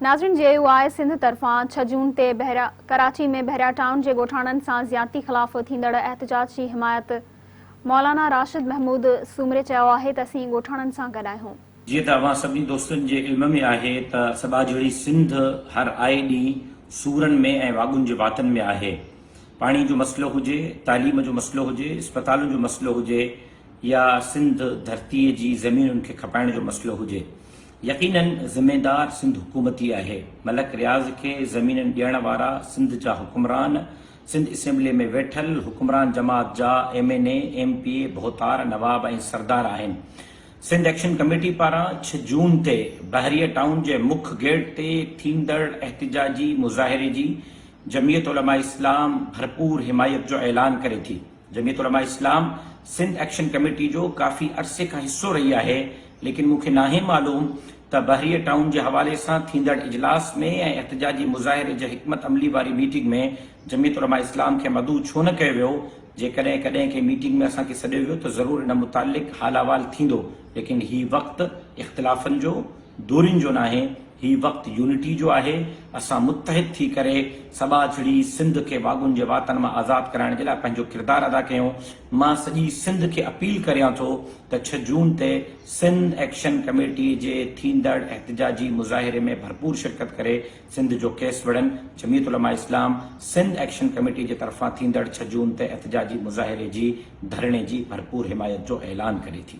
नाज़रीन, JUI सिंध तरफ़ां 6 जून ते कराची में बहरिया टाउन के ॻोठाणनि सां ज़्यादती ख़िलाफ़ थींदड़ एहतजाज की हिमायत मौलाना राशिद महमूद सूमरे चयो आहे त असीं ॻोठाणनि सां गॾु आहियूं। जीअं त अवां सभिनी दोस्तनि जे इल्म में आहे त सभा जहिड़ी सिंध हर आए ॾींहुं सूरनि में ऐं वाॻुनि जे वातनि में आहे। पाणी जो मसइलो हुजे, तालीम जो मसइलो हुजे, अस्पतालुनि जो मसइलो हुजे या सिंध धरतीअ जी ज़मीनुनि खे खपाइण जो मसइलो हुजे, यकीनन ज़िम्मेदार सिंध हुकूमती आहे। मलक रियाज़ के ज़मीन ॾियण वारा सिंध जा हुक्मरान, सिंध असेंबली में वेठल हुक्मरान जमात जा MNA, MPA, भोतार, नवाब ऐं सरदार आहिनि। सिंध एक्शन कमेटी पारां 6 जून ते बहरिया टाउन जे मुख्य गेट ते थींदड़ एहतिजाजी मुज़ाहिरे जी जमीयत उलमा इस्लाम भरपूर हिमायत जो ऐलान करे थी। जमीयत उलमा इस्लाम सिंध एक्शन कमेटी जो काफ़ी अरसे का हिस्सो रही आहे, लेकिन मूंखे नाहे मालूम त बहरिया टाउन के हवाले से थींदड़ इजलास में ऐं एहतिजाजी मुज़ाहिरे जे हिकमत अमली वारी मीटिंग में जमीयत उलमा इस्लाम के मदू छो न कयो वियो। जेकॾहिं कॾहिं के मीटिंग में असांखे सॾियो वियो त ज़रूर इन मुतालिक़ हाल अहवाल थींदो, लेकिन ही वक़्तु इख़्तिलाफ़नि जो, दूरियुनि जो नाहे, ही वक़्तु यूनिटी जो आहे। असां मुत्तहिद थी करे सभा जहिड़ी सिंध के वाॻुनि जे वातनि मां आज़ाद कराइण जे लाइ पंहिंजो किरदारु अदा कयूं। मां सॼी सिंध के अपील करियां थो त 6 जून ते सिंध एक्शन कमेटी जे थींदड़ एहतिजाजी मुज़ाहिरे में भरपूर शिरकत करे सिंध जो केस वड़नि। जमीयत उलमा इस्लाम सिंध एक्शन कमेटी जे तरफ़ां थींदड़ 6 जून ते एहतिजाजी मुज़ाहिरे जी धरणे जी भरपूर हिमायत जो ऐलान करे थी।